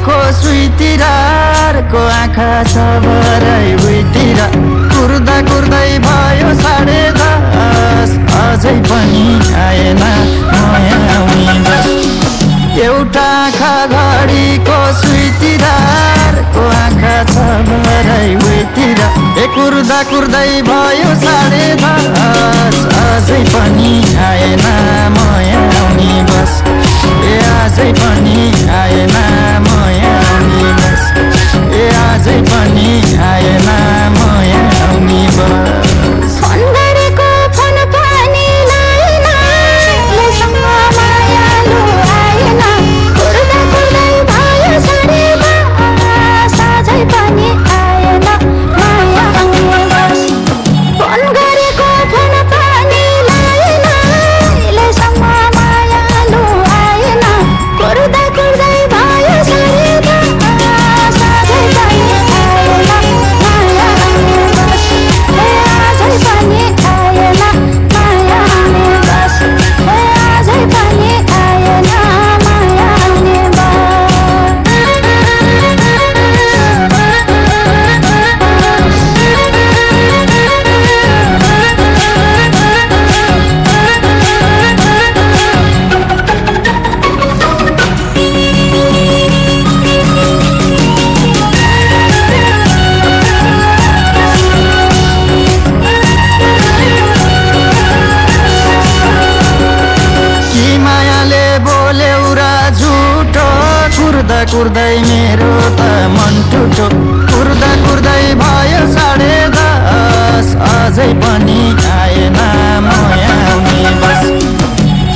घडीको सुईतिर अर्को आँखा छ भरै भुइँतिर कुर्दा कुर्दै भयो 10:30 अझै पनि आएन नयाँ आउने बस एउटा आँखा घडीको सुईतिर अर्को आँखा छ भरै भुइँतिर कुर्दा कुर्दै भयो 10:30 अझै पनि आएन नयाँ आउने बस आजै पनि आएन नयाँ आउने बस आजै पनि आएन नयाँ आउने बस फोन गरेको फोन पनि लाएन लेसँग मायालु आएन कुर्दा कुर्दै भयो 10:30 अझै पनि आएन नयाँ आउने बस फोन गरेको फोन पनि लाएन लेसँग मायालु आएन कुर्दा कुर्दै भयो 10:30 अझै पनि आएन नयाँ आउने बस आजै पनि आएन नयाँ आउने बस आजै पनि आएन नयाँ आउने कि मायाले बोल्यौ र झुटो कुर्दा कुर्दै मेरो त मन टुटो कुर्दा कुर्दै भयो 10:30 अझै पनि आएन नयाँ आउने बस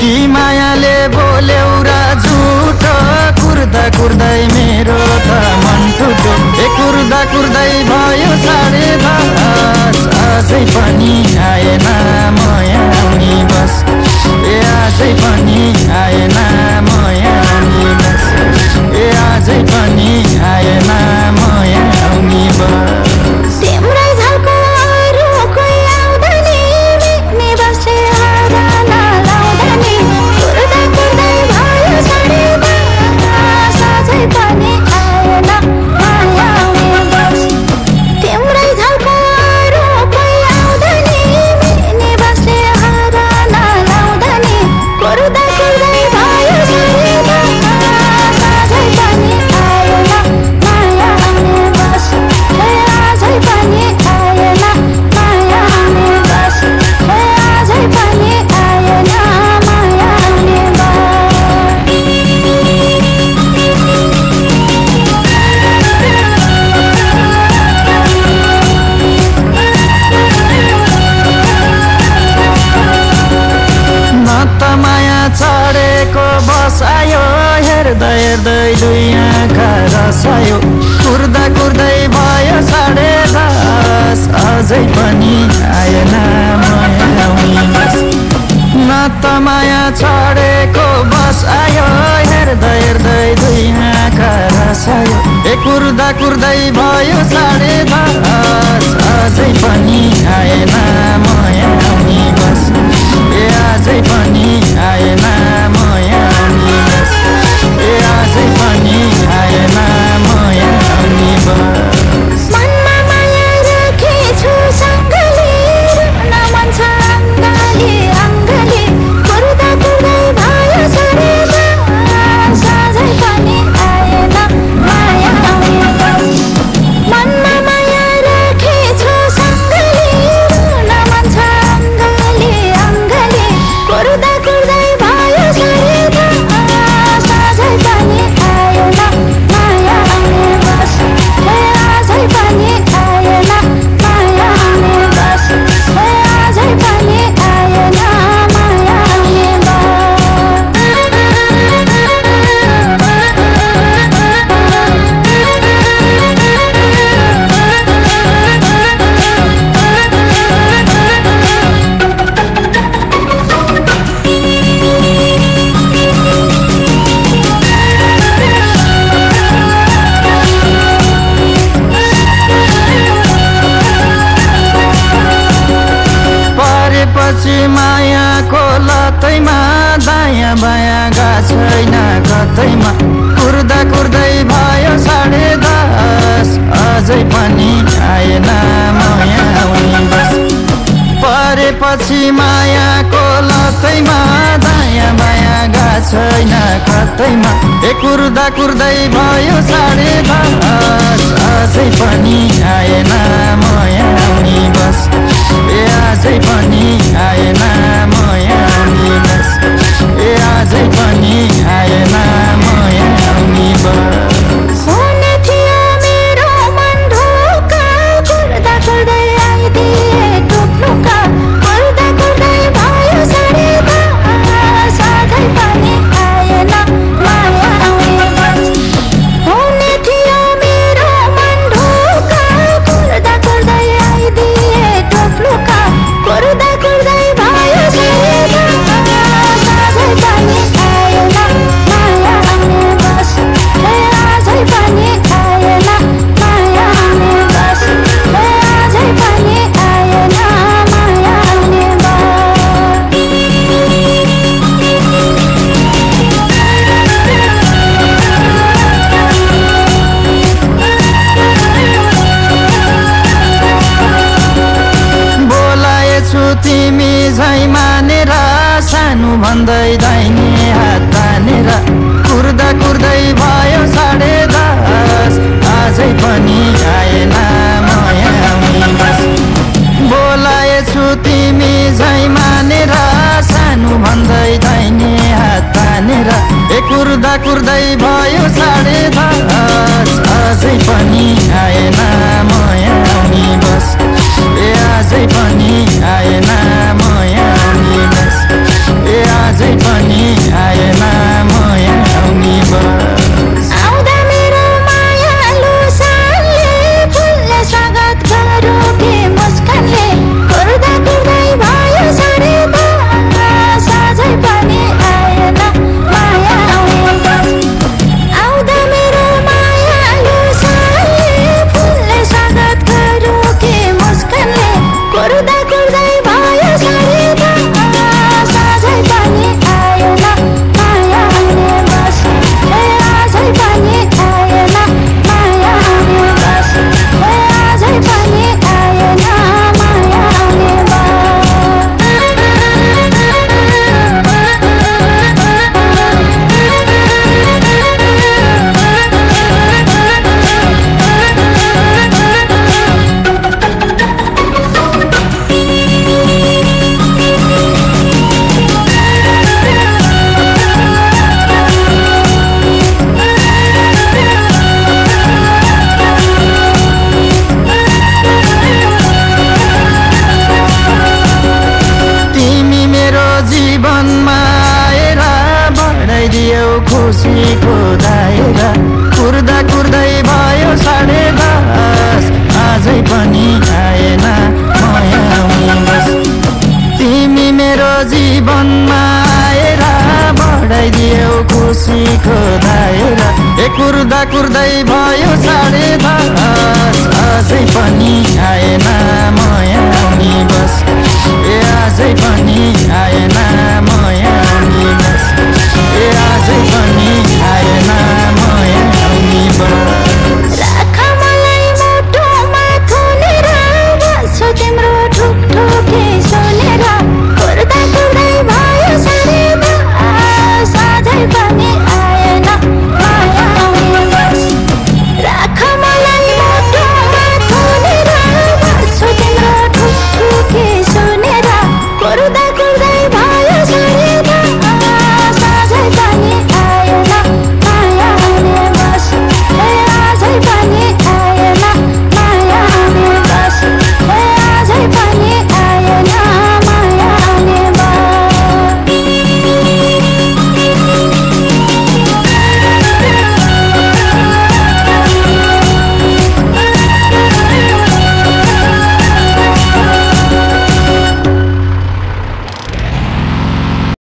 कि मायाले बोल्यौ र झुटो कुर्दा कुर्दै मेरो त मन टुटो कुर्दा कुर्दै भयो 10:30 अझै पनि आएन नयाँ आउने बस आजै पनि आएन नयाँ आउने बस आजै पनि आएन नयाँ आउने बस तिम्रै झल्को अरू कोही आउँदैन नि बसे हरान लाउँदैन कुर्दा कुर्दै भयो 10:30 अझै पनि आएन नयाँ आउने बस तिम्रै झल्को अरू कोही आउँदैन नि बसे हरान लाउँदैन कुर्दा कुर्दै भयो 10:30 अझै पनि आएन नयाँ आउने बस आजै पनि आएन नयाँ आउने बस आजै पनि आएन नयाँ आउने न त माया चढेको बसायो हेर्दै हेर्दै दुई आँखा रसायो कुर्दा कुर्दै भयो 10:30 अझै पनि आएन नयाँ आउने बस न त माया चढेको बसायो हेर्दै हेर्दै दुई आँखा रसायो कुर्दा कुर्दै भयो 10:30 अझै पनि आएन नयाँ आउने बस आजै पनि आएन नयाँ आउने बस आजै पनि आएन नयाँ आउने बस मनमा माया राखेछु सँगले रुन मन छ अङ्गली अङ्गली कुर्दा कुर्दै भयो 10:30 अझै पनि आएन नयाँ आउने बस मनमा माया राखेछु सँगले रुन मन छ अङ्गली अङ्गली कुर्दा कुर्दै भयो अझै पनि आएन माया आउने बस परेपछि मायाको लतैमा दायाँ बायाँ गएको छैन कतैमा कुर्दा कुर्दै भयो 10:30 अझै पनि आएन माया आउने बस अझै पनि आएन माया आउने बस अझै पनि आएन माया आउने बस हुने थियो मेरो मन ढोका कुर्दा कुर्दै आइदिए टुक्लुका कुर्दा कुर्दै भयो 10:30 अझै पनि आएन माया आउने बस हुने थियो मेरो मन ढोका कुर्दा कुर्दै आइदिए टुक्लुका कुर्दा कुर्दै भयो 10:30 अझै पनि आएन माया आउने बस अझै पनि आएन माया आउने बस अझै पनि आएन माया आउने बोलाएछु तिमी झै मानेर सानो भन्दै दाहिने हात तानेर कुर्दा कुर्दै भयो 10:30 अझै पनि आएन माया आउने बस बोलाएछु तिमी झै मानेर सानो भन्दै दाहिने हात तानेर कुर्दा कुर्दै भयो 10:30 अझै पनि आएन माया आउने बस अझै पनि आएन माया आउने बस अझै पनि आएन माया आउने बस आउँदा मेरो मायालु सालले फुलले स्वागत गरौँ के मुस्कानले कुर्दा कुर्दै भयो 10:30 अझै पनि आएन माया आउने बस आउँदा मेरो मायालु सालले फुलले स्वागत गरौँ के मुस्कानले कुर्दा कुर्दै भयो 10:30 अझै पनि आएन माया आउने बस अझै पनि आएन माया आउने बस अझै पनि आएन माया आउने तिमी मेरो जीवनमा आएर बढाइदियौ खुसीको दायरा कुर्दा कुर्दै भयो 10:30 अझै पनि आएन माया आउने बस तिमी मेरो जीवनमा आएर बढाइदियौ खुसीको दायरा कुर्दा कुर्दै भयो 10:30 अझै पनि आएन माया आउने बस अझै पनि आएन